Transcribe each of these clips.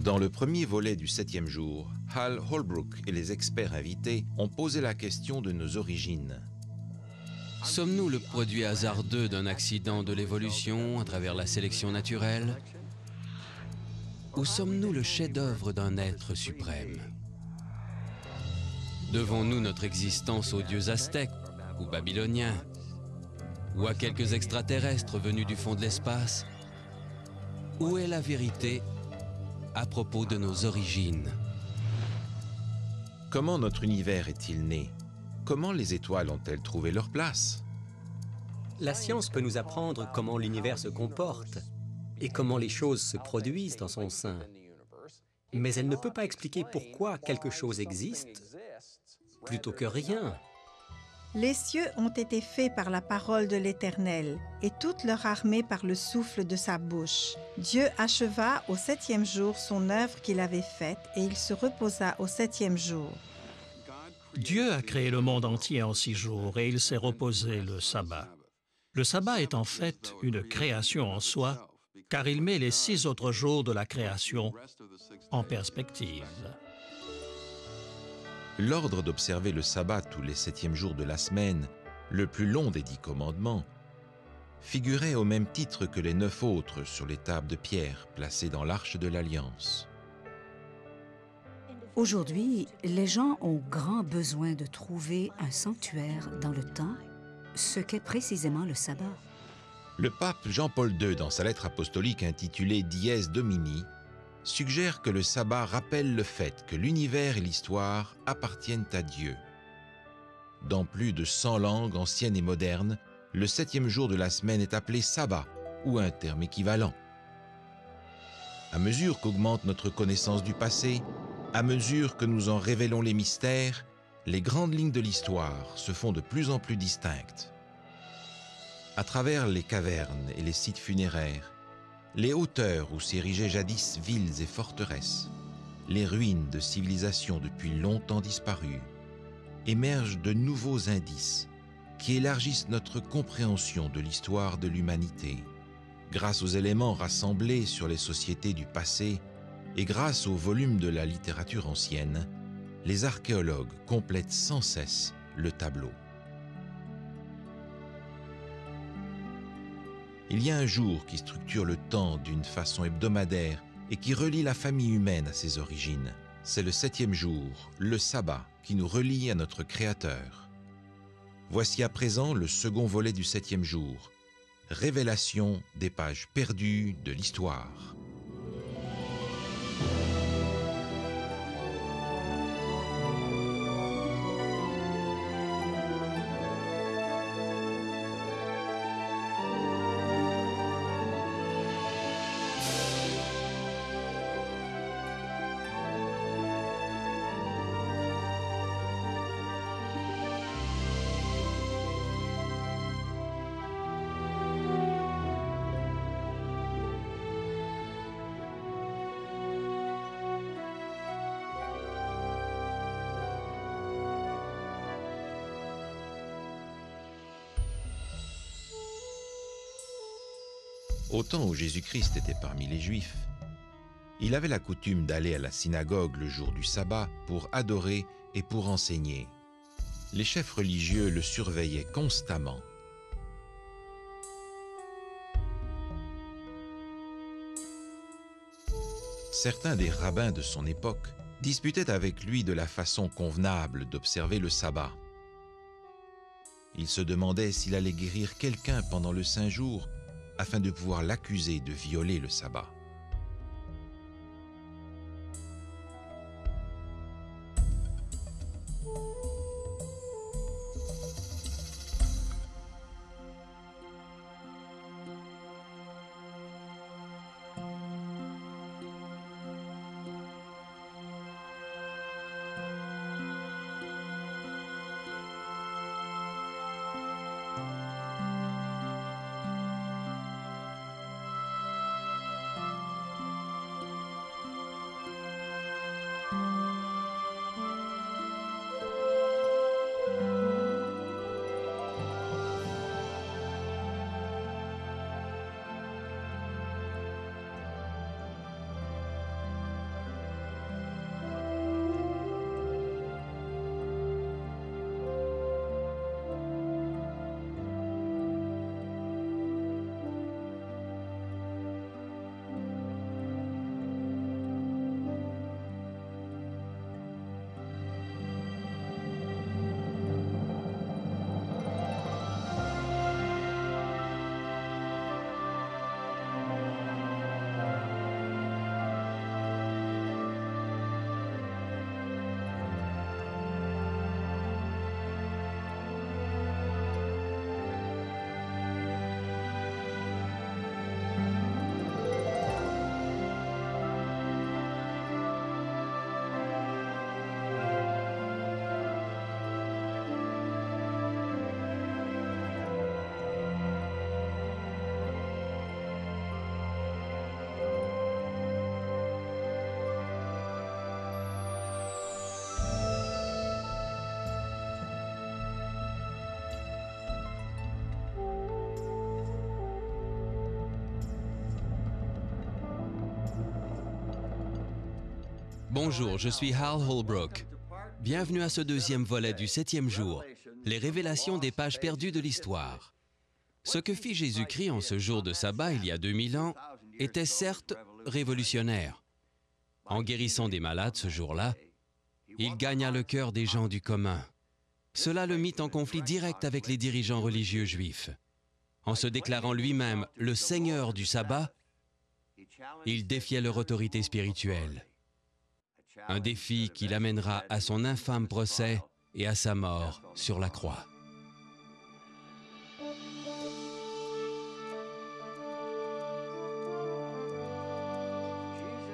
Dans le premier volet du 7e jour, Hal Holbrook et les experts invités ont posé la question de nos origines. Sommes-nous le produit hasardeux d'un accident de l'évolution à travers la sélection naturelle? Ou sommes-nous le chef-d'œuvre d'un être suprême? Devons-nous notre existence aux dieux aztèques ou babyloniens? Ou à quelques extraterrestres venus du fond de l'espace? Où est la vérité à propos de nos origines? Comment notre univers est-il né? Comment les étoiles ont-elles trouvé leur place? La science peut nous apprendre comment l'univers se comporte et comment les choses se produisent dans son sein. Mais elle ne peut pas expliquer pourquoi quelque chose existe plutôt que rien. Les cieux ont été faits par la parole de l'Éternel, et toute leur armée par le souffle de sa bouche. Dieu acheva au 7e jour son œuvre qu'il avait faite, et il se reposa au 7e jour. Dieu a créé le monde entier en 6 jours, et il s'est reposé le sabbat. Le sabbat est en fait une création en soi, car il met les 6 autres jours de la création en perspective. L'ordre d'observer le sabbat tous les 7e jours de la semaine, le plus long des 10 commandements, figurait au même titre que les 9 autres sur les tables de pierre placées dans l'arche de l'Alliance. Aujourd'hui, les gens ont grand besoin de trouver un sanctuaire dans le temps, ce qu'est précisément le sabbat. Le pape Jean-Paul II, dans sa lettre apostolique intitulée Dies Domini, suggère que le sabbat rappelle le fait que l'univers et l'histoire appartiennent à Dieu. Dans plus de 100 langues anciennes et modernes, le 7e jour de la semaine est appelé sabbat ou un terme équivalent. À mesure qu'augmente notre connaissance du passé, à mesure que nous en révélons les mystères, les grandes lignes de l'histoire se font de plus en plus distinctes. À travers les cavernes et les sites funéraires, les hauteurs où s'érigeaient jadis villes et forteresses, les ruines de civilisations depuis longtemps disparues, émergent de nouveaux indices qui élargissent notre compréhension de l'histoire de l'humanité. Grâce aux éléments rassemblés sur les sociétés du passé et grâce au volume de la littérature ancienne, les archéologues complètent sans cesse le tableau. Il y a un jour qui structure le temps d'une façon hebdomadaire et qui relie la famille humaine à ses origines. C'est le 7e jour, le sabbat, qui nous relie à notre Créateur. Voici à présent le second volet du 7e jour, révélation des pages perdues de l'histoire. Au temps où Jésus-Christ était parmi les Juifs, il avait la coutume d'aller à la synagogue le jour du sabbat pour adorer et pour enseigner. Les chefs religieux le surveillaient constamment. Certains des rabbins de son époque disputaient avec lui de la façon convenable d'observer le sabbat. Ils se demandaient s'il allait guérir quelqu'un pendant le Saint jour afin de pouvoir l'accuser de violer le sabbat. Bonjour, je suis Hal Holbrook. Bienvenue à ce deuxième volet du 7e jour, les révélations des pages perdues de l'histoire. Ce que fit Jésus-Christ en ce jour de sabbat il y a 2000 ans était certes révolutionnaire. En guérissant des malades ce jour-là, il gagna le cœur des gens du commun. Cela le mit en conflit direct avec les dirigeants religieux juifs. En se déclarant lui-même le Seigneur du sabbat, il défiait leur autorité spirituelle. Un défi qui l'amènera à son infâme procès et à sa mort sur la croix.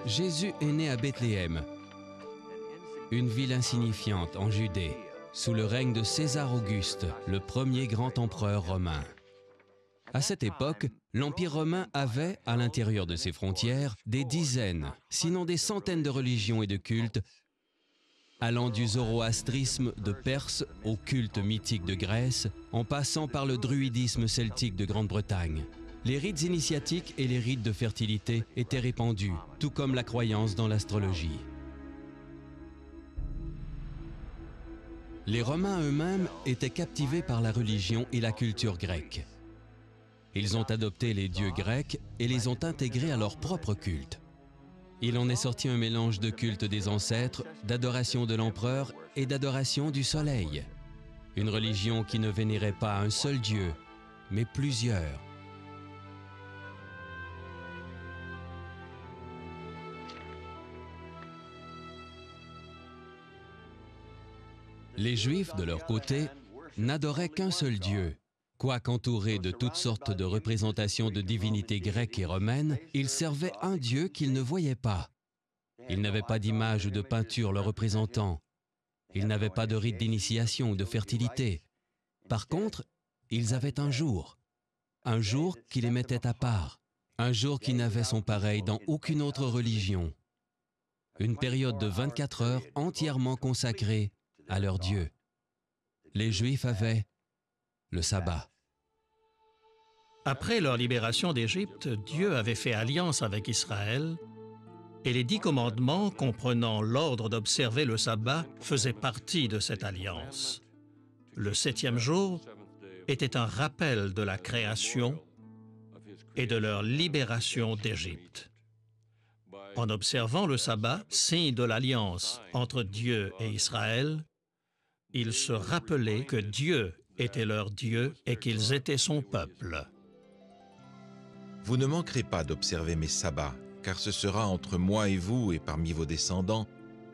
Jésus est né à Bethléem, une ville insignifiante en Judée, sous le règne de César Auguste, le premier grand empereur romain. À cette époque, l'Empire romain avait, à l'intérieur de ses frontières, des dizaines, sinon des centaines de religions et de cultes, allant du zoroastrisme de Perse au culte mythique de Grèce, en passant par le druidisme celtique de Grande-Bretagne. Les rites initiatiques et les rites de fertilité étaient répandus, tout comme la croyance dans l'astrologie. Les Romains eux-mêmes étaient captivés par la religion et la culture grecque. Ils ont adopté les dieux grecs et les ont intégrés à leur propre culte. Il en est sorti un mélange de culte des ancêtres, d'adoration de l'empereur et d'adoration du soleil. Une religion qui ne vénérait pas un seul dieu, mais plusieurs. Les Juifs, de leur côté, n'adoraient qu'un seul Dieu. Quoiqu'entourés de toutes sortes de représentations de divinités grecques et romaines, ils servaient un Dieu qu'ils ne voyaient pas. Ils n'avaient pas d'image ou de peinture le représentant. Ils n'avaient pas de rite d'initiation ou de fertilité. Par contre, ils avaient un jour qui les mettait à part, un jour qui n'avait son pareil dans aucune autre religion. Une période de 24 heures entièrement consacrée à leur Dieu. Les Juifs avaient le sabbat. Après leur libération d'Égypte, Dieu avait fait alliance avec Israël et les 10 commandements, comprenant l'ordre d'observer le sabbat, faisaient partie de cette alliance. Le 7e jour était un rappel de la création et de leur libération d'Égypte. En observant le sabbat, signe de l'alliance entre Dieu et Israël, ils se rappelaient que Dieu était leur Dieu et qu'ils étaient son peuple. Vous ne manquerez pas d'observer mes sabbats, car ce sera entre moi et vous et parmi vos descendants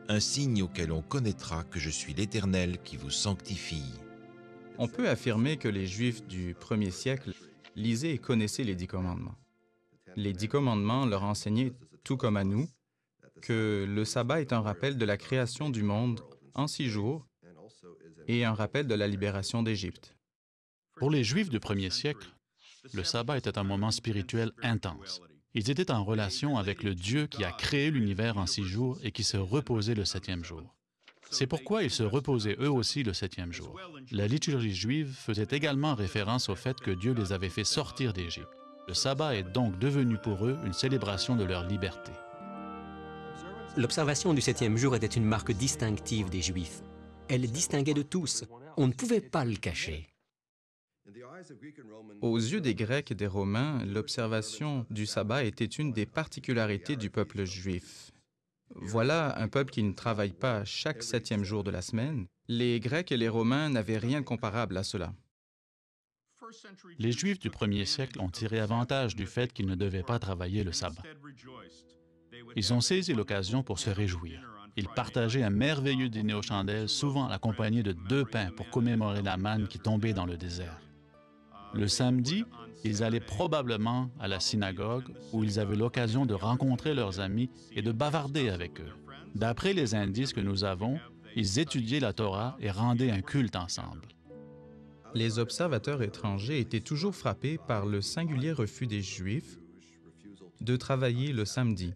un signe auquel on connaîtra que je suis l'Éternel qui vous sanctifie. On peut affirmer que les Juifs du 1er siècle lisaient et connaissaient les 10 commandements. Les 10 commandements leur enseignaient, tout comme à nous, que le sabbat est un rappel de la création du monde en 6 jours et un rappel de la libération d'Égypte. Pour les Juifs du 1er siècle, le sabbat était un moment spirituel intense. Ils étaient en relation avec le Dieu qui a créé l'univers en 6 jours et qui se reposait le 7e jour. C'est pourquoi ils se reposaient eux aussi le 7e jour. La liturgie juive faisait également référence au fait que Dieu les avait fait sortir d'Égypte. Le sabbat est donc devenu pour eux une célébration de leur liberté. L'observation du 7e jour était une marque distinctive des Juifs. Elle les distinguait de tous. On ne pouvait pas le cacher. Aux yeux des Grecs et des Romains, l'observation du sabbat était une des particularités du peuple juif. Voilà un peuple qui ne travaille pas chaque 7e jour de la semaine. Les Grecs et les Romains n'avaient rien de comparable à cela. Les Juifs du 1er siècle ont tiré avantage du fait qu'ils ne devaient pas travailler le sabbat. Ils ont saisi l'occasion pour se réjouir. Ils partageaient un merveilleux dîner aux chandelles, souvent accompagné de 2 pains pour commémorer la manne qui tombait dans le désert. Le samedi, ils allaient probablement à la synagogue où ils avaient l'occasion de rencontrer leurs amis et de bavarder avec eux. D'après les indices que nous avons, ils étudiaient la Torah et rendaient un culte ensemble. Les observateurs étrangers étaient toujours frappés par le singulier refus des Juifs de travailler le samedi.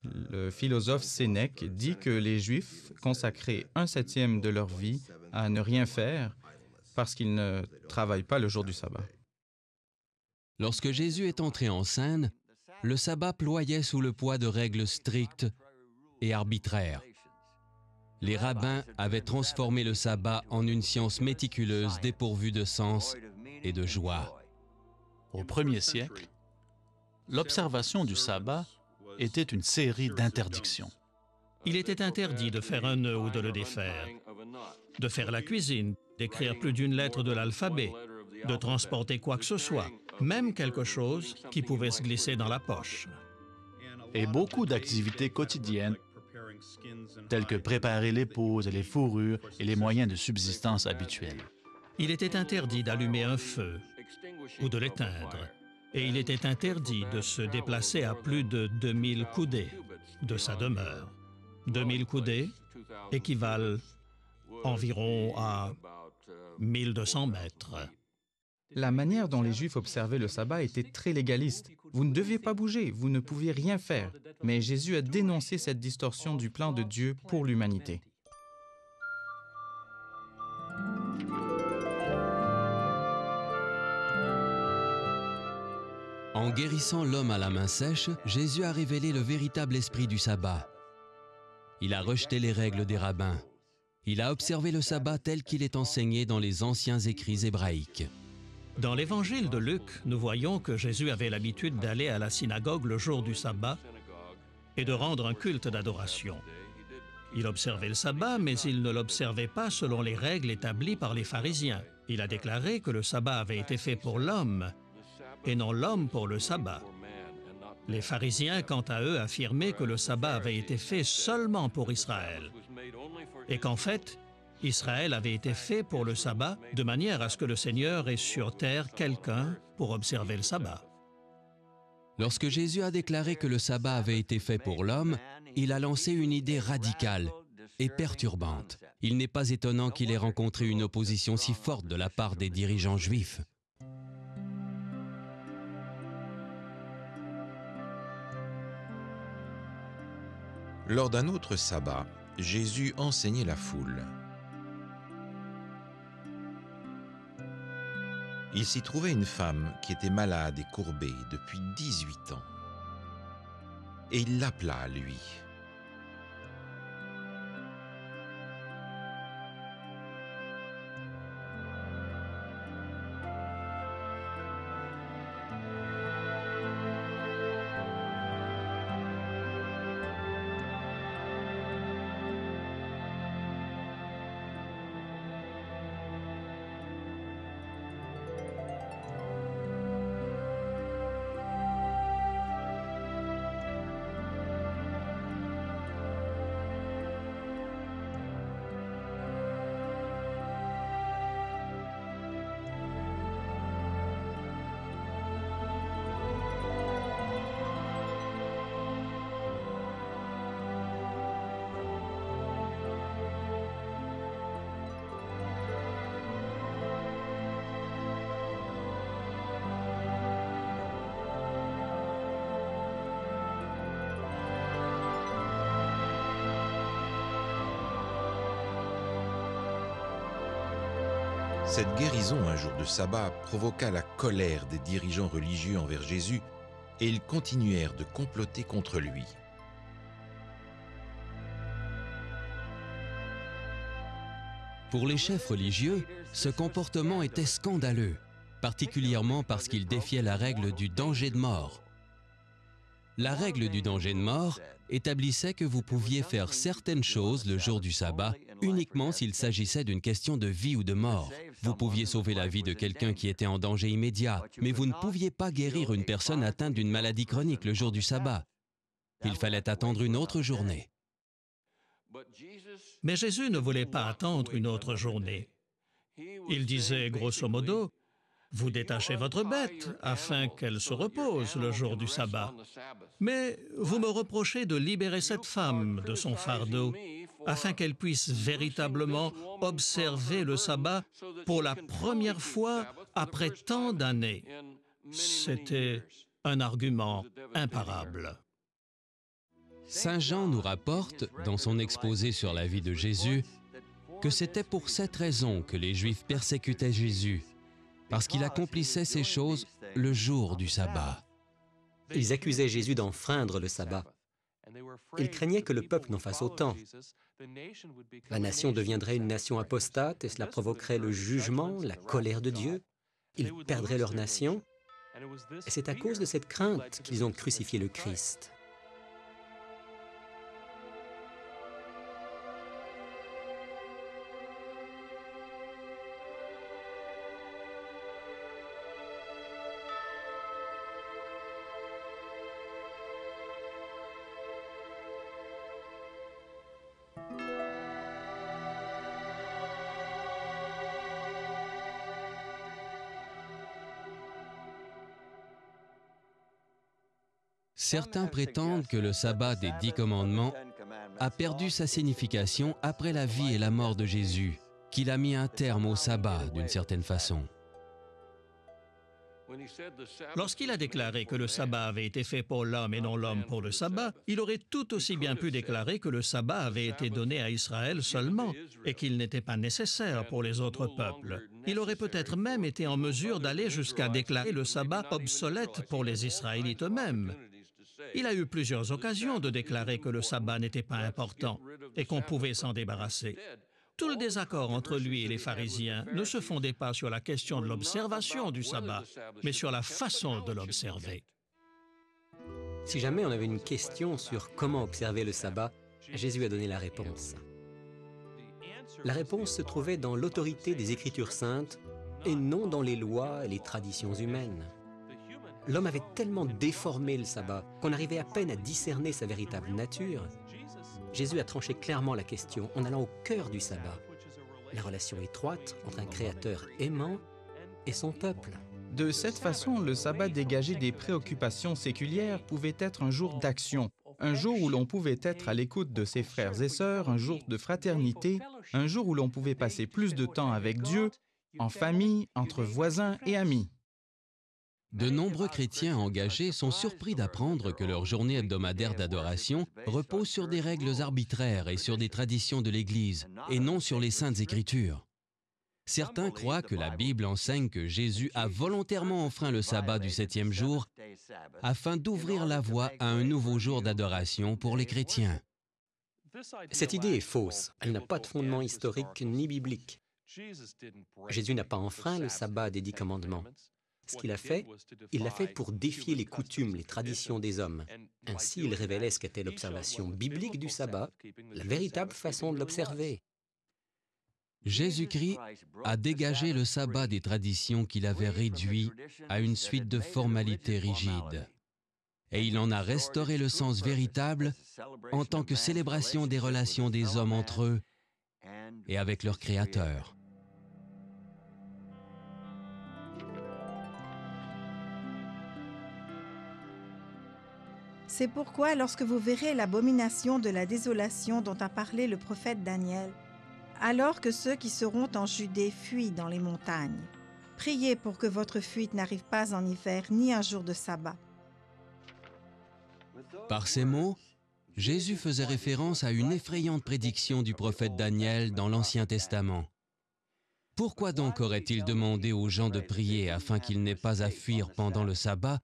Le philosophe Sénèque dit que les Juifs consacraient 1/7 de leur vie à ne rien faire parce qu'ils ne travaillent pas le jour du sabbat. Lorsque Jésus est entré en scène, le sabbat ployait sous le poids de règles strictes et arbitraire. Les rabbins avaient transformé le sabbat en une science méticuleuse dépourvue de sens et de joie. Au 1er siècle, l'observation du sabbat était une série d'interdictions. Il était interdit de faire un nœud ou de le défaire, de faire la cuisine, d'écrire plus d'une lettre de l'alphabet, de transporter quoi que ce soit, même quelque chose qui pouvait se glisser dans la poche. Et beaucoup d'activités quotidiennes, telles que préparer les peaux et les fourrures et les moyens de subsistance habituels. Il était interdit d'allumer un feu ou de l'éteindre, et il était interdit de se déplacer à plus de 2000 coudées de sa demeure. 2000 coudées équivalent environ à 1200 mètres. La manière dont les Juifs observaient le sabbat était très légaliste. Vous ne deviez pas bouger, vous ne pouviez rien faire. Mais Jésus a dénoncé cette distorsion du plan de Dieu pour l'humanité. En guérissant l'homme à la main sèche, Jésus a révélé le véritable esprit du sabbat. Il a rejeté les règles des rabbins. Il a observé le sabbat tel qu'il est enseigné dans les anciens écrits hébraïques. Dans l'évangile de Luc, nous voyons que Jésus avait l'habitude d'aller à la synagogue le jour du sabbat et de rendre un culte d'adoration. Il observait le sabbat, mais il ne l'observait pas selon les règles établies par les pharisiens. Il a déclaré que le sabbat avait été fait pour l'homme et non l'homme pour le sabbat. Les pharisiens, quant à eux, affirmaient que le sabbat avait été fait seulement pour Israël et qu'en fait, Israël avait été fait pour le sabbat de manière à ce que le Seigneur ait sur terre quelqu'un pour observer le sabbat. Lorsque Jésus a déclaré que le sabbat avait été fait pour l'homme, il a lancé une idée radicale et perturbante. Il n'est pas étonnant qu'il ait rencontré une opposition si forte de la part des dirigeants juifs. Lors d'un autre sabbat, Jésus enseignait la foule. Il s'y trouvait une femme qui était malade et courbée depuis 18 ans. Et il l'appela à lui. Cette guérison un jour de sabbat provoqua la colère des dirigeants religieux envers Jésus et ils continuèrent de comploter contre lui. Pour les chefs religieux, ce comportement était scandaleux, particulièrement parce qu'il défiait la règle du danger de mort. La règle du danger de mort établissait que vous pouviez faire certaines choses le jour du sabbat uniquement s'il s'agissait d'une question de vie ou de mort. Vous pouviez sauver la vie de quelqu'un qui était en danger immédiat, mais vous ne pouviez pas guérir une personne atteinte d'une maladie chronique le jour du sabbat. Il fallait attendre une autre journée. Mais Jésus ne voulait pas attendre une autre journée. Il disait grosso modo, « Vous détachez votre bête afin qu'elle se repose le jour du sabbat. Mais vous me reprochez de libérer cette femme de son fardeau afin qu'elle puisse véritablement observer le sabbat pour la première fois après tant d'années. » C'était un argument imparable. Saint Jean nous rapporte, dans son exposé sur la vie de Jésus, que c'était pour cette raison que les Juifs persécutaient Jésus, parce qu'il accomplissait ces choses le jour du sabbat. Ils accusaient Jésus d'enfreindre le sabbat. Ils craignaient que le peuple n'en fasse autant. La nation deviendrait une nation apostate et cela provoquerait le jugement, la colère de Dieu. Ils perdraient leur nation. Et c'est à cause de cette crainte qu'ils ont crucifié le Christ. Certains prétendent que le sabbat des 10 commandements a perdu sa signification après la vie et la mort de Jésus, qu'il a mis un terme au sabbat d'une certaine façon. Lorsqu'il a déclaré que le sabbat avait été fait pour l'homme et non l'homme pour le sabbat, il aurait tout aussi bien pu déclarer que le sabbat avait été donné à Israël seulement et qu'il n'était pas nécessaire pour les autres peuples. Il aurait peut-être même été en mesure d'aller jusqu'à déclarer le sabbat obsolète pour les Israélites eux-mêmes. Il a eu plusieurs occasions de déclarer que le sabbat n'était pas important et qu'on pouvait s'en débarrasser. Tout le désaccord entre lui et les pharisiens ne se fondait pas sur la question de l'observation du sabbat, mais sur la façon de l'observer. Si jamais on avait une question sur comment observer le sabbat, Jésus a donné la réponse. La réponse se trouvait dans l'autorité des Écritures saintes et non dans les lois et les traditions humaines. L'homme avait tellement déformé le sabbat qu'on arrivait à peine à discerner sa véritable nature. Jésus a tranché clairement la question en allant au cœur du sabbat, la relation étroite entre un créateur aimant et son peuple. De cette façon, le sabbat dégagé des préoccupations séculières pouvait être un jour d'action, un jour où l'on pouvait être à l'écoute de ses frères et sœurs, un jour de fraternité, un jour où l'on pouvait passer plus de temps avec Dieu, en famille, entre voisins et amis. De nombreux chrétiens engagés sont surpris d'apprendre que leur journée hebdomadaire d'adoration repose sur des règles arbitraires et sur des traditions de l'Église, et non sur les Saintes Écritures. Certains croient que la Bible enseigne que Jésus a volontairement enfreint le sabbat du 7e jour afin d'ouvrir la voie à un nouveau jour d'adoration pour les chrétiens. Cette idée est fausse. Elle n'a pas de fondement historique ni biblique. Jésus n'a pas enfreint le sabbat des 10 commandements. Ce qu'il a fait, il l'a fait pour défier les coutumes, les traditions des hommes. Ainsi, il révélait ce qu'était l'observation biblique du sabbat, la véritable façon de l'observer. Jésus-Christ a dégagé le sabbat des traditions qu'il avait réduit à une suite de formalités rigides. Et il en a restauré le sens véritable en tant que célébration des relations des hommes entre eux et avec leur Créateur. C'est pourquoi, lorsque vous verrez l'abomination de la désolation dont a parlé le prophète Daniel, alors que ceux qui seront en Judée fuient dans les montagnes, priez pour que votre fuite n'arrive pas en hiver ni un jour de sabbat. Par ces mots, Jésus faisait référence à une effrayante prédiction du prophète Daniel dans l'Ancien Testament. Pourquoi donc aurait-il demandé aux gens de prier afin qu'ils n'aient pas à fuir pendant le sabbat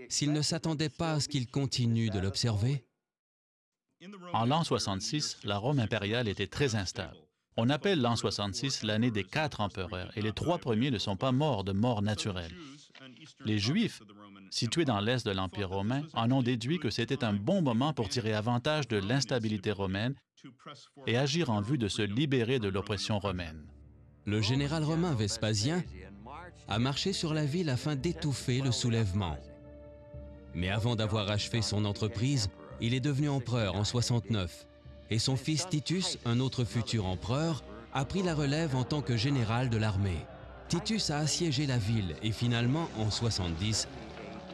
s'il ne s'attendait pas à ce qu'ils continuent de l'observer? En l'an 66, la Rome impériale était très instable. On appelle l'an 66 l'année des 4 empereurs, et les 3 premiers ne sont pas morts de mort naturelle. Les Juifs, situés dans l'est de l'Empire romain, en ont déduit que c'était un bon moment pour tirer avantage de l'instabilité romaine et agir en vue de se libérer de l'oppression romaine. Le général romain Vespasien a marché sur la ville afin d'étouffer le soulèvement. Mais avant d'avoir achevé son entreprise, il est devenu empereur en 69, et son fils Titus, un autre futur empereur, a pris la relève en tant que général de l'armée. Titus a assiégé la ville et finalement, en 70,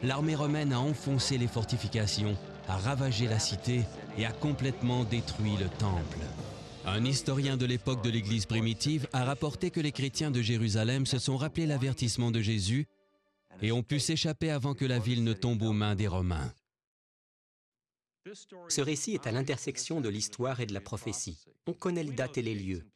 l'armée romaine a enfoncé les fortifications, a ravagé la cité et a complètement détruit le temple. Un historien de l'époque de l'Église primitive a rapporté que les chrétiens de Jérusalem se sont rappelés l'avertissement de Jésus et ont pu s'échapper avant que la ville ne tombe aux mains des Romains. Ce récit est à l'intersection de l'histoire et de la prophétie. On connaît les dates et les lieux.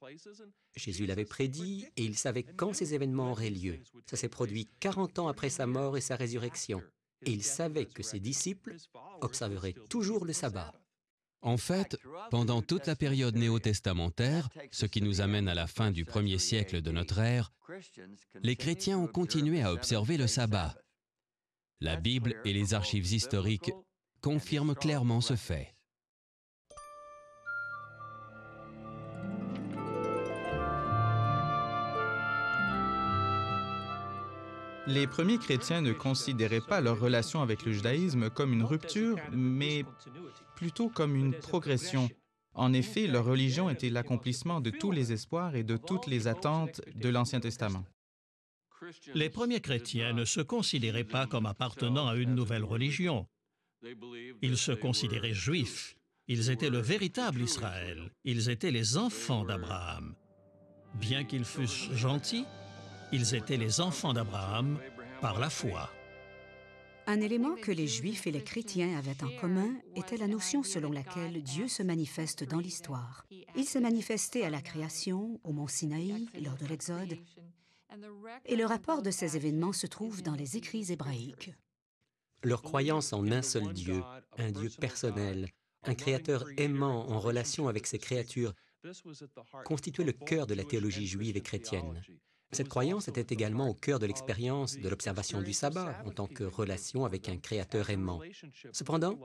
Jésus l'avait prédit et il savait quand ces événements auraient lieu. Ça s'est produit 40 ans après sa mort et sa résurrection. Et il savait que ses disciples observerait toujours le sabbat. En fait, pendant toute la période néo-testamentaire, ce qui nous amène à la fin du 1er siècle de notre ère, les chrétiens ont continué à observer le sabbat. La Bible et les archives historiques confirment clairement ce fait. Les premiers chrétiens ne considéraient pas leur relation avec le judaïsme comme une rupture, mais plutôt comme une progression. En effet, leur religion était l'accomplissement de tous les espoirs et de toutes les attentes de l'Ancien Testament. Les premiers chrétiens ne se considéraient pas comme appartenant à une nouvelle religion. Ils se considéraient juifs. Ils étaient le véritable Israël. Ils étaient les enfants d'Abraham. Bien qu'ils fussent gentils, ils étaient les enfants d'Abraham par la foi. Un élément que les Juifs et les chrétiens avaient en commun était la notion selon laquelle Dieu se manifeste dans l'histoire. Il s'est manifesté à la création, au mont Sinaï, lors de l'Exode, et le rapport de ces événements se trouve dans les écrits hébraïques. Leur croyance en un seul Dieu, un Dieu personnel, un créateur aimant en relation avec ses créatures, constituait le cœur de la théologie juive et chrétienne. Cette croyance était également au cœur de l'expérience de l'observation du sabbat en tant que relation avec un créateur aimant. Cependant,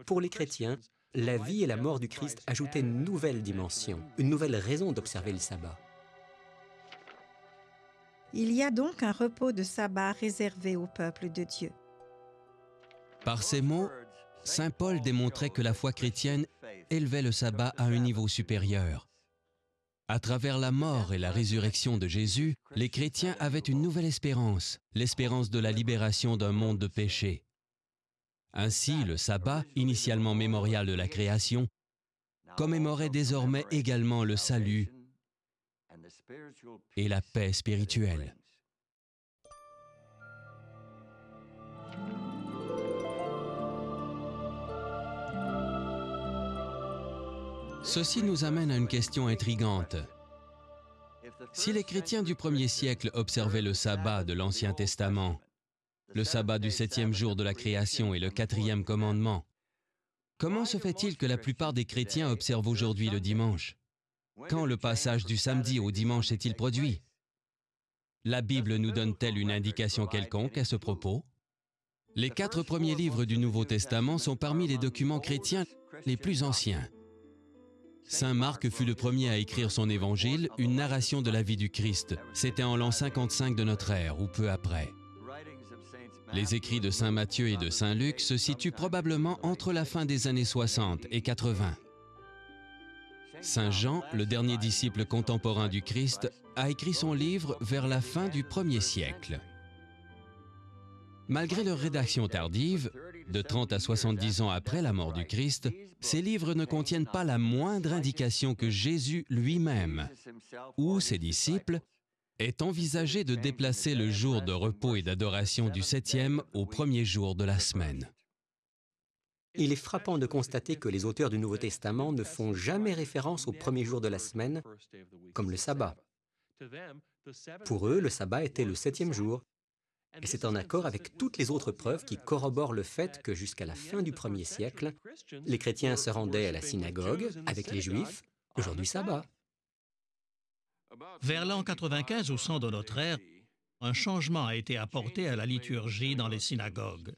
pour les chrétiens, la vie et la mort du Christ ajoutaient une nouvelle dimension, une nouvelle raison d'observer le sabbat. Il y a donc un repos de sabbat réservé au peuple de Dieu. Par ces mots, saint Paul démontrait que la foi chrétienne élevait le sabbat à un niveau supérieur. À travers la mort et la résurrection de Jésus, les chrétiens avaient une nouvelle espérance, l'espérance de la libération d'un monde de péché. Ainsi, le sabbat, initialement mémorial de la création, commémorait désormais également le salut et la paix spirituelle. Ceci nous amène à une question intrigante. Si les chrétiens du 1er siècle observaient le sabbat de l'Ancien Testament, le sabbat du 7e jour de la création et le 4e commandement, comment se fait-il que la plupart des chrétiens observent aujourd'hui le dimanche? Quand le passage du samedi au dimanche s'est-il produit? La Bible nous donne-t-elle une indication quelconque à ce propos? Les 4 premiers livres du Nouveau Testament sont parmi les documents chrétiens les plus anciens. Saint Marc fut le premier à écrire son évangile, une narration de la vie du Christ. C'était en l'an 55 de notre ère, ou peu après. Les écrits de Saint Matthieu et de Saint Luc se situent probablement entre la fin des années 60 et 80. Saint Jean, le dernier disciple contemporain du Christ, a écrit son livre vers la fin du 1er siècle. Malgré leur rédaction tardive, de 30 à 70 ans après la mort du Christ, ces livres ne contiennent pas la moindre indication que Jésus lui-même, ou ses disciples, ait envisagé de déplacer le jour de repos et d'adoration du 7e au 1er jour de la semaine. Il est frappant de constater que les auteurs du Nouveau Testament ne font jamais référence au 1er jour de la semaine, comme le sabbat. Pour eux, le sabbat était le 7e jour, et c'est en accord avec toutes les autres preuves qui corroborent le fait que jusqu'à la fin du 1er siècle, les chrétiens se rendaient à la synagogue avec les Juifs le jour du sabbat. Vers l'an 95 ou 100 de notre ère, un changement a été apporté à la liturgie dans les synagogues.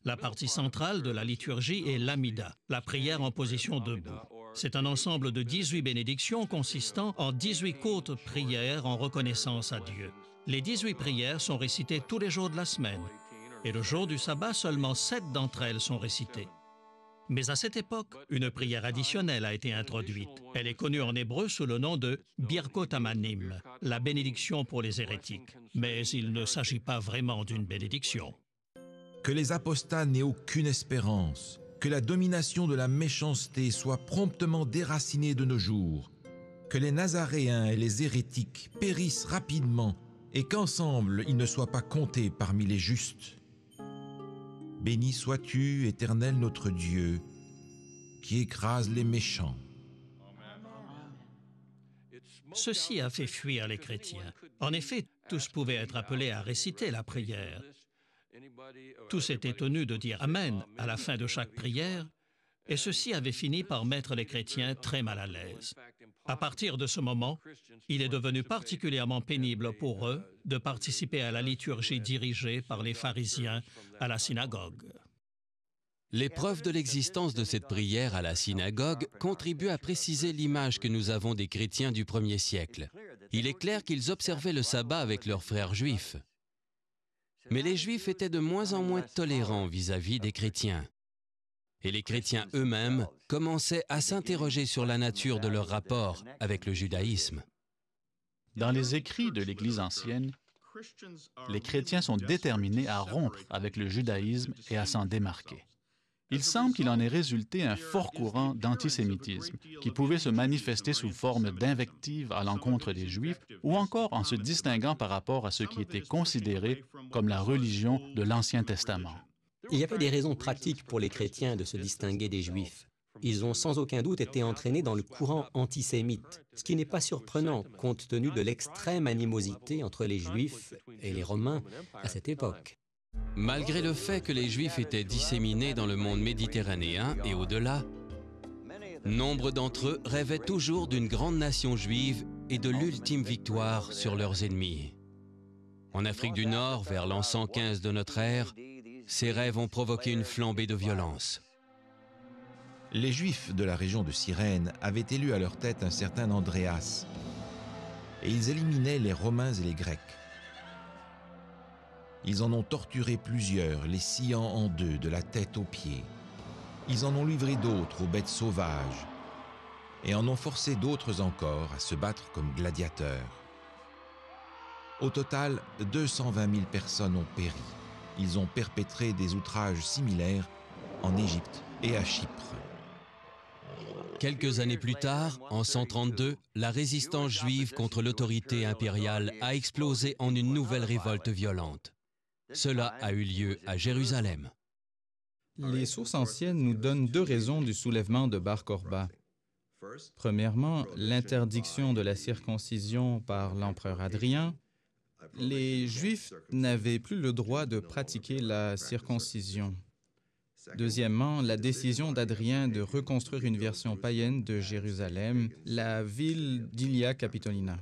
La partie centrale de la liturgie est l'Amida, la prière en position debout. C'est un ensemble de 18 bénédictions consistant en 18 courtes prières en reconnaissance à Dieu. Les 18 prières sont récitées tous les jours de la semaine, et le jour du sabbat, seulement 7 d'entre elles sont récitées. Mais à cette époque, une prière additionnelle a été introduite. Elle est connue en hébreu sous le nom de Birkot Amanim, la bénédiction pour les hérétiques. Mais il ne s'agit pas vraiment d'une bénédiction. Que les apostats n'aient aucune espérance, que la domination de la méchanceté soit promptement déracinée de nos jours, que les Nazaréens et les hérétiques périssent rapidement et qu'ensemble ils ne soient pas comptés parmi les justes. Béni sois-tu, Éternel notre Dieu, qui écrase les méchants. Ceci a fait fuir les chrétiens. En effet, tous pouvaient être appelés à réciter la prière. tous étaient tenus de dire « Amen » à la fin de chaque prière, et ceci avait fini par mettre les chrétiens très mal à l'aise. À partir de ce moment, il est devenu particulièrement pénible pour eux de participer à la liturgie dirigée par les pharisiens à la synagogue. Les preuves de l'existence de cette prière à la synagogue contribuent à préciser l'image que nous avons des chrétiens du 1er siècle. Il est clair qu'ils observaient le sabbat avec leurs frères juifs. Mais les juifs étaient de moins en moins tolérants vis-à-vis des chrétiens. Et les chrétiens eux-mêmes commençaient à s'interroger sur la nature de leur rapport avec le judaïsme. Dans les écrits de l'Église ancienne, les chrétiens sont déterminés à rompre avec le judaïsme et à s'en démarquer. Il semble qu'il en ait résulté un fort courant d'antisémitisme qui pouvait se manifester sous forme d'invectives à l'encontre des Juifs ou encore en se distinguant par rapport à ce qui était considéré comme la religion de l'Ancien Testament. Il y avait des raisons pratiques pour les chrétiens de se distinguer des Juifs. Ils ont sans aucun doute été entraînés dans le courant antisémite, ce qui n'est pas surprenant compte tenu de l'extrême animosité entre les Juifs et les Romains à cette époque. Malgré le fait que les Juifs étaient disséminés dans le monde méditerranéen et au-delà, nombre d'entre eux rêvaient toujours d'une grande nation juive et de l'ultime victoire sur leurs ennemis. En Afrique du Nord, vers l'an 115 de notre ère, ces rêves ont provoqué une flambée de violence. Les Juifs de la région de Cyrène avaient élu à leur tête un certain Andréas, et ils éliminaient les Romains et les Grecs. Ils en ont torturé plusieurs, les sciant en deux, de la tête aux pieds. Ils en ont livré d'autres aux bêtes sauvages, et en ont forcé d'autres encore à se battre comme gladiateurs. Au total, 220 000 personnes ont péri. Ils ont perpétré des outrages similaires en Égypte et à Chypre. Quelques années plus tard, en 132, la résistance juive contre l'autorité impériale a explosé en une nouvelle révolte violente. Cela a eu lieu à Jérusalem. Les sources anciennes nous donnent deux raisons du soulèvement de Bar Korba. Premièrement, l'interdiction de la circoncision par l'empereur Hadrien. Les Juifs n'avaient plus le droit de pratiquer la circoncision. Deuxièmement, la décision d'Adrien de reconstruire une version païenne de Jérusalem, la ville d'Ilia Capitolina.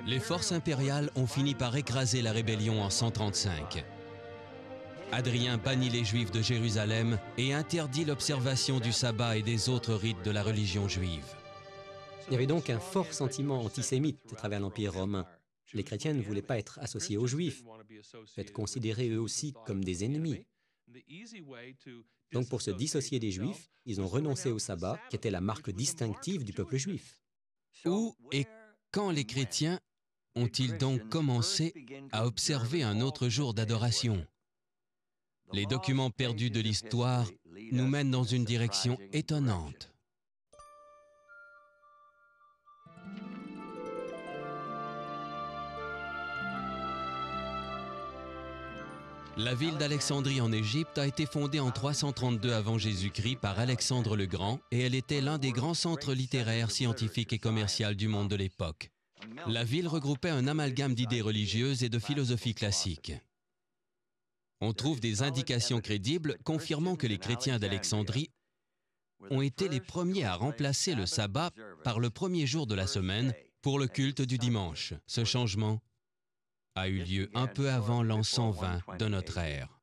Les forces impériales ont fini par écraser la rébellion en 135. Adrien bannit les Juifs de Jérusalem et interdit l'observation du sabbat et des autres rites de la religion juive. Il y avait donc un fort sentiment antisémite à travers l'Empire romain. Les chrétiens ne voulaient pas être associés aux Juifs, être considérés eux aussi comme des ennemis. Donc pour se dissocier des Juifs, ils ont renoncé au sabbat, qui était la marque distinctive du peuple juif. Où et quand les chrétiens ont-ils donc commencé à observer un autre jour d'adoration? Les documents perdus de l'histoire nous mènent dans une direction étonnante. La ville d'Alexandrie en Égypte a été fondée en 332 avant Jésus-Christ par Alexandre le Grand et elle était l'un des grands centres littéraires, scientifiques et commerciaux du monde de l'époque. La ville regroupait un amalgame d'idées religieuses et de philosophie classique. On trouve des indications crédibles confirmant que les chrétiens d'Alexandrie ont été les premiers à remplacer le sabbat par le premier jour de la semaine pour le culte du dimanche. Ce changement a eu lieu un peu avant l'an 120 de notre ère.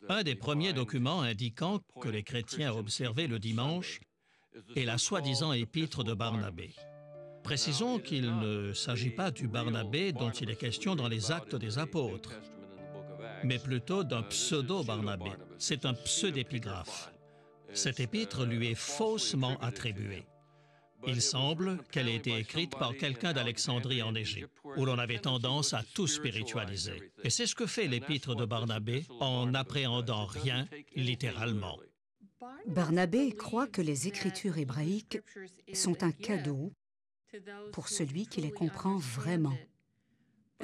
Un des premiers documents indiquant que les chrétiens observaient le dimanche est la soi-disant épître de Barnabé. Précisons qu'il ne s'agit pas du Barnabé dont il est question dans les Actes des Apôtres, mais plutôt d'un pseudo-Barnabé. C'est un pseudépigraphe. Cette épître lui est faussement attribuée. Il semble qu'elle ait été écrite par quelqu'un d'Alexandrie en Égypte, où l'on avait tendance à tout spiritualiser. Et c'est ce que fait l'épître de Barnabé en n'appréhendant rien littéralement. Barnabé croit que les Écritures hébraïques sont un cadeau pour celui qui les comprend vraiment.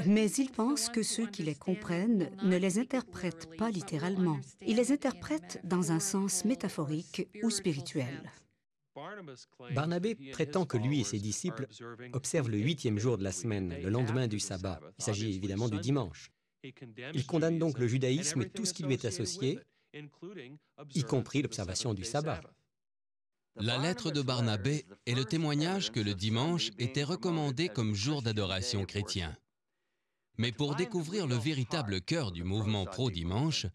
Mais il pense que ceux qui les comprennent ne les interprètent pas littéralement. Ils les interprètent dans un sens métaphorique ou spirituel. Barnabé prétend que lui et ses disciples observent le 8e jour de la semaine, le lendemain du sabbat. Il s'agit évidemment du dimanche. Il condamne donc le judaïsme et tout ce qui lui est associé, y compris l'observation du sabbat. La lettre de Barnabé est le témoignage que le dimanche était recommandé comme jour d'adoration chrétien. Mais pour découvrir le véritable cœur du mouvement pro-dimanche,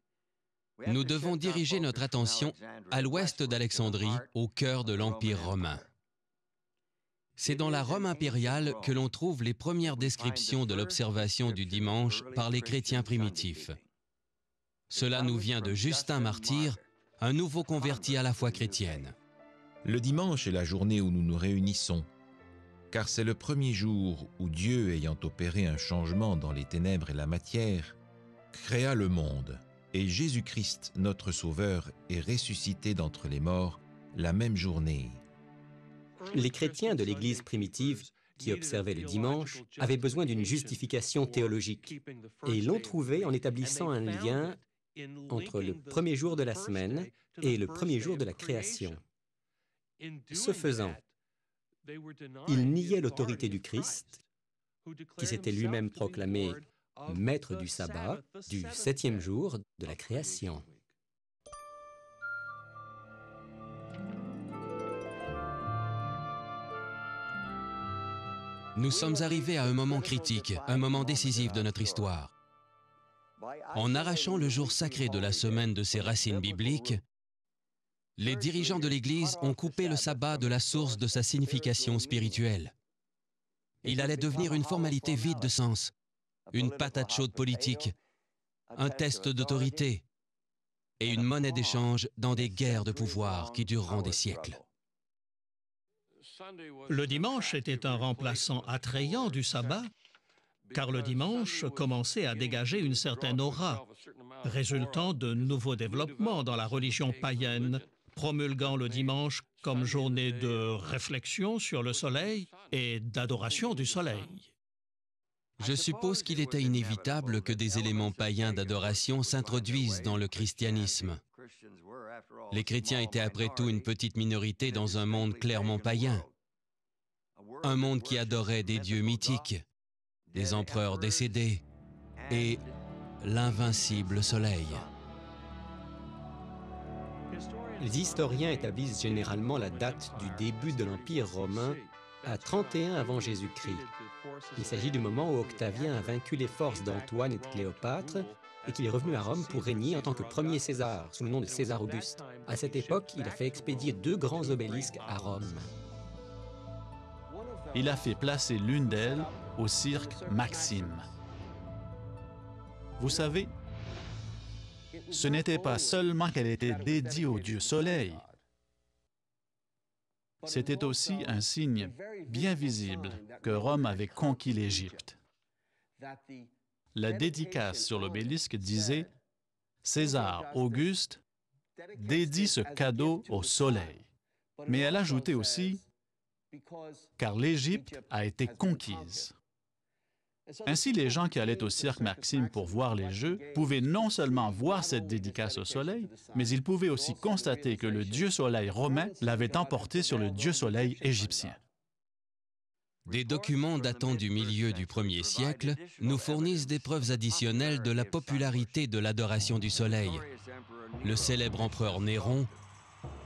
nous devons diriger notre attention à l'ouest d'Alexandrie, au cœur de l'Empire romain. C'est dans la Rome impériale que l'on trouve les premières descriptions de l'observation du dimanche par les chrétiens primitifs. Cela nous vient de Justin Martyr, un nouveau converti à la foi chrétienne. Le dimanche est la journée où nous nous réunissons, car c'est le premier jour où Dieu, ayant opéré un changement dans les ténèbres et la matière, créa le monde, et Jésus-Christ, notre Sauveur, est ressuscité d'entre les morts la même journée. Les chrétiens de l'Église primitive qui observaient le dimanche avaient besoin d'une justification théologique, et ils l'ont trouvé en établissant un lien entre le premier jour de la semaine et le premier jour de la création. Ce faisant, ils niaient l'autorité du Christ, qui s'était lui-même proclamé maître du sabbat, du 7e jour de la création. Nous sommes arrivés à un moment critique, un moment décisif de notre histoire. En arrachant le jour sacré de la semaine de ses racines bibliques, les dirigeants de l'Église ont coupé le sabbat de la source de sa signification spirituelle. Il allait devenir une formalité vide de sens, une patate chaude politique, un test d'autorité et une monnaie d'échange dans des guerres de pouvoir qui dureront des siècles. Le dimanche était un remplaçant attrayant du sabbat, car le dimanche commençait à dégager une certaine aura, résultant de nouveaux développements dans la religion païenne, promulguant le dimanche comme journée de réflexion sur le soleil et d'adoration du soleil. Je suppose qu'il était inévitable que des éléments païens d'adoration s'introduisent dans le christianisme. Les chrétiens étaient après tout une petite minorité dans un monde clairement païen. Un monde qui adorait des dieux mythiques, des empereurs décédés et l'invincible soleil. Les historiens établissent généralement la date du début de l'Empire romain à 31 avant Jésus-Christ. Il s'agit du moment où Octavien a vaincu les forces d'Antoine et de Cléopâtre et qu'il est revenu à Rome pour régner en tant que premier César, sous le nom de César Auguste. À cette époque, il a fait expédier 2 grands obélisques à Rome. Il a fait placer l'une d'elles au cirque Maxime. Vous savez, ce n'était pas seulement qu'elle était dédiée au dieu Soleil, c'était aussi un signe bien visible que Rome avait conquis l'Égypte. La dédicace sur l'obélisque disait « César Auguste dédie ce cadeau au Soleil ». Mais elle ajoutait aussi « car l'Égypte a été conquise ». Ainsi, les gens qui allaient au cirque Maxime pour voir les Jeux pouvaient non seulement voir cette dédicace au soleil, mais ils pouvaient aussi constater que le dieu soleil romain l'avait emporté sur le dieu soleil égyptien. Des documents datant du milieu du 1er siècle nous fournissent des preuves additionnelles de la popularité de l'adoration du soleil. Le célèbre empereur Néron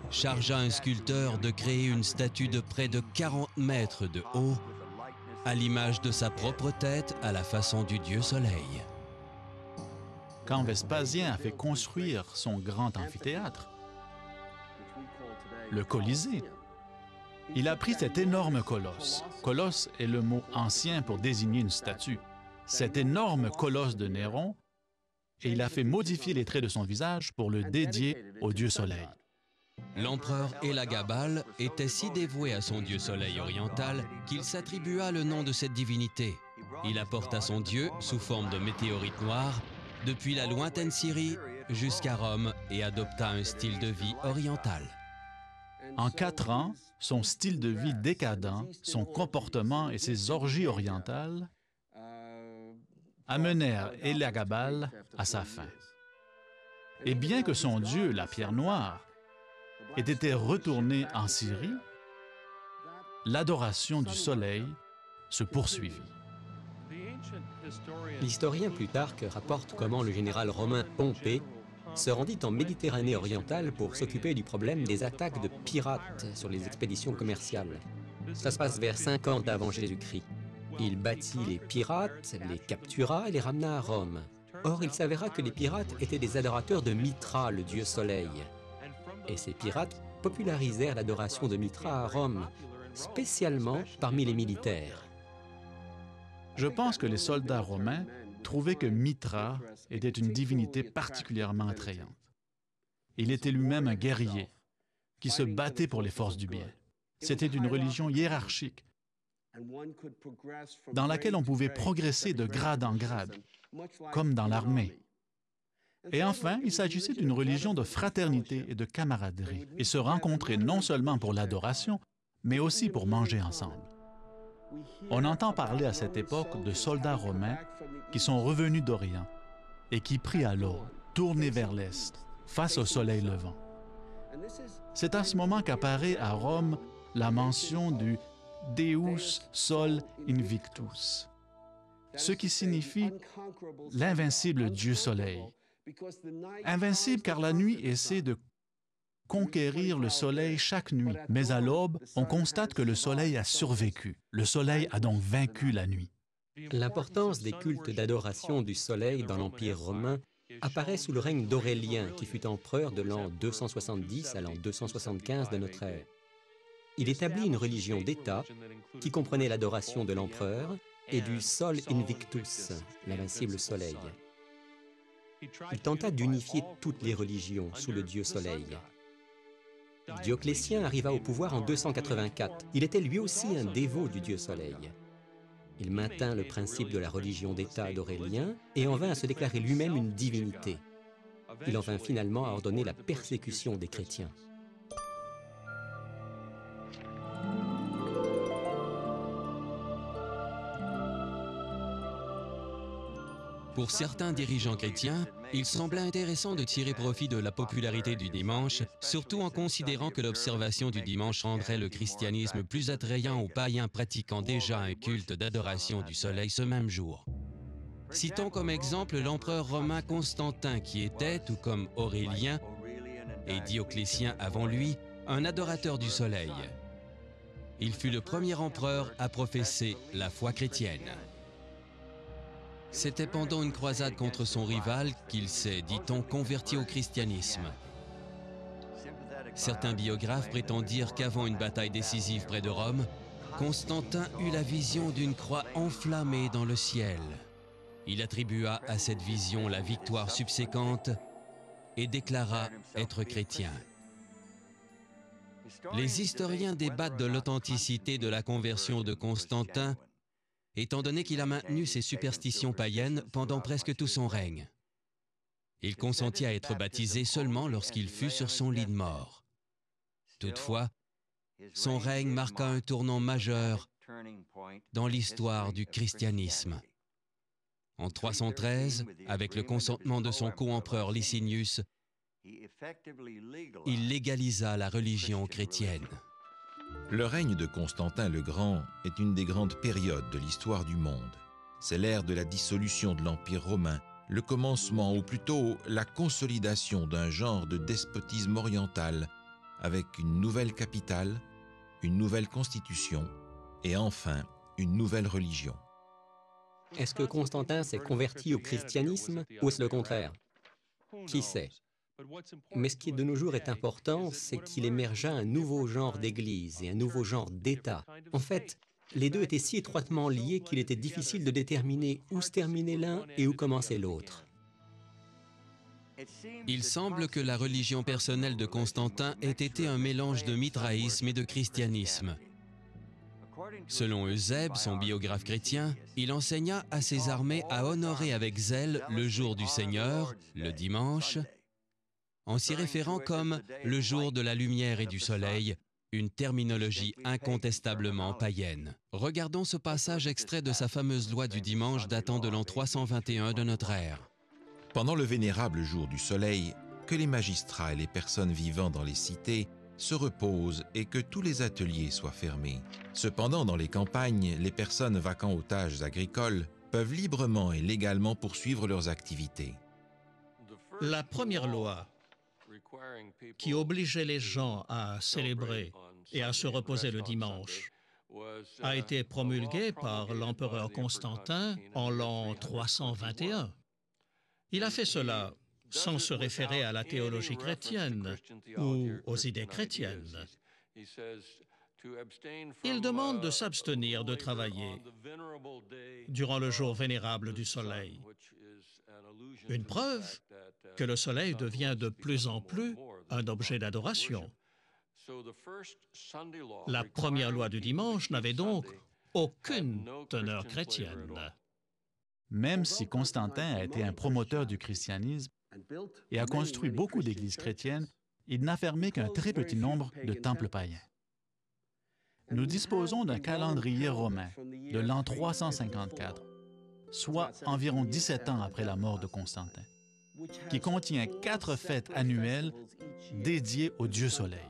chargea un sculpteur de créer une statue de près de 40 mètres de haut, à l'image de sa propre tête à la façon du dieu Soleil. Quand Vespasien a fait construire son grand amphithéâtre, le Colisée, il a pris cet énorme colosse. Colosse est le mot ancien pour désigner une statue. Cet énorme colosse de Néron, et il a fait modifier les traits de son visage pour le dédier au dieu Soleil. L'empereur Élagabal était si dévoué à son dieu soleil oriental qu'il s'attribua le nom de cette divinité. Il apporta son dieu sous forme de météorite noire depuis la lointaine Syrie jusqu'à Rome et adopta un style de vie oriental. En 4 ans, son style de vie décadent, son comportement et ses orgies orientales amenèrent Élagabal à sa fin. Et bien que son dieu, la pierre noire, ait été retourné en Syrie, l'adoration du soleil se poursuivit. L'historien Plutarque rapporte comment le général romain Pompée se rendit en Méditerranée orientale pour s'occuper du problème des attaques de pirates sur les expéditions commerciales. Ça se passe vers 50 avant Jésus-Christ. Il battit les pirates, les captura et les ramena à Rome. Or, il s'avéra que les pirates étaient des adorateurs de Mithra, le dieu soleil. Et ces pirates popularisèrent l'adoration de Mithra à Rome, spécialement parmi les militaires. Je pense que les soldats romains trouvaient que Mithra était une divinité particulièrement attrayante. Il était lui-même un guerrier qui se battait pour les forces du bien. C'était une religion hiérarchique dans laquelle on pouvait progresser de grade en grade, comme dans l'armée. Et enfin, il s'agissait d'une religion de fraternité et de camaraderie. Ils se rencontraient non seulement pour l'adoration, mais aussi pour manger ensemble. On entend parler à cette époque de soldats romains qui sont revenus d'Orient et qui prient à l'aube, tournés vers l'Est, face au soleil levant. C'est à ce moment qu'apparaît à Rome la mention du Deus Sol Invictus, ce qui signifie l'invincible Dieu Soleil. Invincible car la nuit essaie de conquérir le soleil chaque nuit, mais à l'aube, on constate que le soleil a survécu. Le soleil a donc vaincu la nuit. L'importance des cultes d'adoration du soleil dans l'Empire romain apparaît sous le règne d'Aurélien, qui fut empereur de l'an 270 à l'an 275 de notre ère. Il établit une religion d'État qui comprenait l'adoration de l'empereur et du Sol Invictus, l'invincible soleil. Il tenta d'unifier toutes les religions sous le dieu soleil. Dioclétien arriva au pouvoir en 284. Il était lui aussi un dévot du dieu soleil. Il maintint le principe de la religion d'État d'Aurélien et en vint à se déclarer lui-même une divinité. Il en vint finalement à ordonner la persécution des chrétiens. Pour certains dirigeants chrétiens, il semblait intéressant de tirer profit de la popularité du dimanche, surtout en considérant que l'observation du dimanche rendrait le christianisme plus attrayant aux païens pratiquant déjà un culte d'adoration du soleil ce même jour. Citons comme exemple l'empereur romain Constantin qui était, tout comme Aurélien et Dioclétien avant lui, un adorateur du soleil. Il fut le premier empereur à professer la foi chrétienne. C'était pendant une croisade contre son rival qu'il s'est, dit-on, converti au christianisme. Certains biographes prétendirent qu'avant une bataille décisive près de Rome, Constantin eut la vision d'une croix enflammée dans le ciel. Il attribua à cette vision la victoire subséquente et déclara être chrétien. Les historiens débattent de l'authenticité de la conversion de Constantin, étant donné qu'il a maintenu ses superstitions païennes pendant presque tout son règne. Il consentit à être baptisé seulement lorsqu'il fut sur son lit de mort. Toutefois, son règne marqua un tournant majeur dans l'histoire du christianisme. En 313, avec le consentement de son co-empereur Licinius, il légalisa la religion chrétienne. Le règne de Constantin le Grand est une des grandes périodes de l'histoire du monde. C'est l'ère de la dissolution de l'Empire romain, le commencement ou plutôt la consolidation d'un genre de despotisme oriental avec une nouvelle capitale, une nouvelle constitution et enfin une nouvelle religion. Est-ce que Constantin s'est converti au christianisme ou est-ce le contraire? Qui sait? Mais ce qui de nos jours est important, c'est qu'il émergea un nouveau genre d'église et un nouveau genre d'État. En fait, les deux étaient si étroitement liés qu'il était difficile de déterminer où se terminait l'un et où commençait l'autre. Il semble que la religion personnelle de Constantin ait été un mélange de mitraïsme et de christianisme. Selon Eusèbe, son biographe chrétien, il enseigna à ses armées à honorer avec zèle le jour du Seigneur, le dimanche, en s'y référant comme « le jour de la lumière et du soleil », une terminologie incontestablement païenne. Regardons ce passage extrait de sa fameuse loi du dimanche datant de l'an 321 de notre ère. Pendant le vénérable jour du soleil, que les magistrats et les personnes vivant dans les cités se reposent et que tous les ateliers soient fermés. Cependant, dans les campagnes, les personnes vaquant aux tâches agricoles peuvent librement et légalement poursuivre leurs activités. La première loi qui obligeait les gens à célébrer et à se reposer le dimanche a été promulguée par l'empereur Constantin en l'an 321. Il a fait cela sans se référer à la théologie chrétienne ou aux idées chrétiennes. Il demande de s'abstenir de travailler durant le jour vénérable du soleil. Une preuve que le soleil devient de plus en plus un objet d'adoration. La première loi du dimanche n'avait donc aucune teneur chrétienne. Même si Constantin a été un promoteur du christianisme et a construit beaucoup d'églises chrétiennes, il n'a fermé qu'un très petit nombre de temples païens. Nous disposons d'un calendrier romain de l'an 354, soit environ 17 ans après la mort de Constantin, qui contient 4 fêtes annuelles dédiées au dieu Soleil.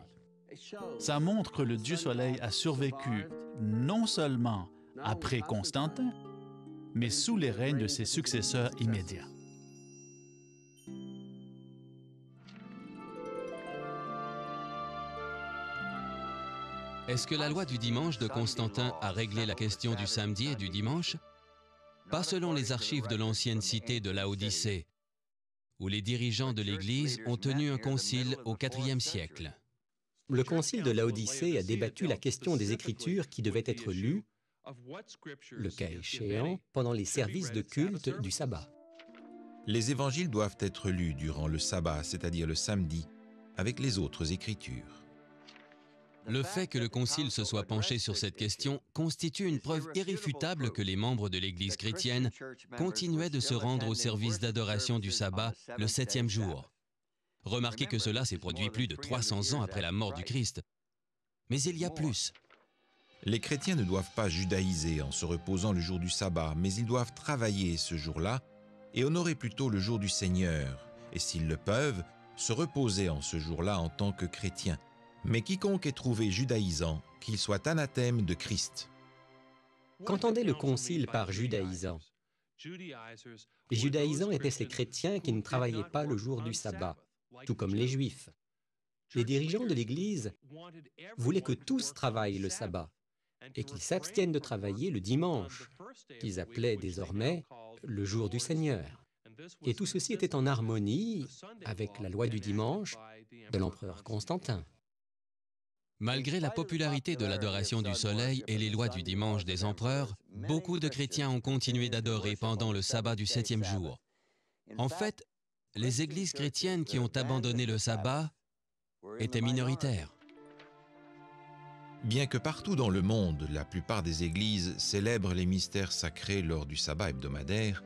Ça montre que le dieu Soleil a survécu non seulement après Constantin, mais sous les règnes de ses successeurs immédiats. Est-ce que la loi du dimanche de Constantin a réglé la question du samedi et du dimanche? Pas selon les archives de l'ancienne cité de Laodicée, où les dirigeants de l'Église ont tenu un concile au IVe siècle. Le concile de Laodicée a débattu la question des Écritures qui devaient être lues, le cas échéant, pendant les services de culte du sabbat. Les évangiles doivent être lus durant le sabbat, c'est-à-dire le samedi, avec les autres Écritures. Le fait que le Concile se soit penché sur cette question constitue une preuve irréfutable que les membres de l'Église chrétienne continuaient de se rendre au service d'adoration du sabbat le 7e jour. Remarquez que cela s'est produit plus de 300 ans après la mort du Christ. Mais il y a plus. Les chrétiens ne doivent pas judaïser en se reposant le jour du sabbat, mais ils doivent travailler ce jour-là et honorer plutôt le jour du Seigneur, et s'ils le peuvent, se reposer en ce jour-là en tant que chrétiens. Mais quiconque est trouvé judaïsant, qu'il soit anathème de Christ. Qu'entendait le Concile par judaïsant? Les judaïsants étaient ces chrétiens qui ne travaillaient pas le jour du sabbat, tout comme les Juifs. Les dirigeants de l'Église voulaient que tous travaillent le sabbat et qu'ils s'abstiennent de travailler le dimanche, qu'ils appelaient désormais le jour du Seigneur. Et tout ceci était en harmonie avec la loi du dimanche de l'empereur Constantin. Malgré la popularité de l'adoration du soleil et les lois du dimanche des empereurs, beaucoup de chrétiens ont continué d'adorer pendant le sabbat du 7e jour. En fait, les églises chrétiennes qui ont abandonné le sabbat étaient minoritaires. Bien que partout dans le monde, la plupart des églises célèbrent les mystères sacrés lors du sabbat hebdomadaire,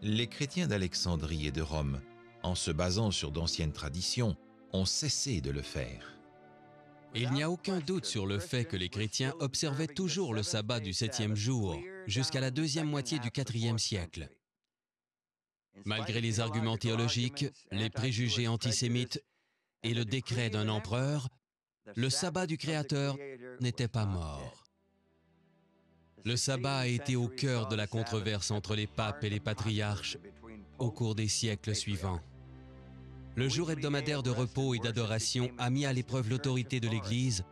les chrétiens d'Alexandrie et de Rome, en se basant sur d'anciennes traditions, ont cessé de le faire. Il n'y a aucun doute sur le fait que les chrétiens observaient toujours le sabbat du 7e jour, jusqu'à la deuxième moitié du IVe siècle. Malgré les arguments théologiques, les préjugés antisémites et le décret d'un empereur, le sabbat du Créateur n'était pas mort. Le sabbat a été au cœur de la controverse entre les papes et les patriarches au cours des siècles suivants. Le jour hebdomadaire de repos et d'adoration a mis à l'épreuve l'autorité de l'Église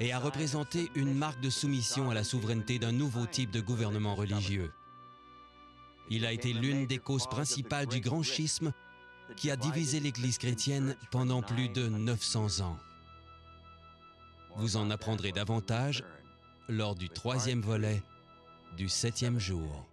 et a représenté une marque de soumission à la souveraineté d'un nouveau type de gouvernement religieux. Il a été l'une des causes principales du grand schisme qui a divisé l'Église chrétienne pendant plus de 900 ans. Vous en apprendrez davantage lors du 3e volet du 7e jour.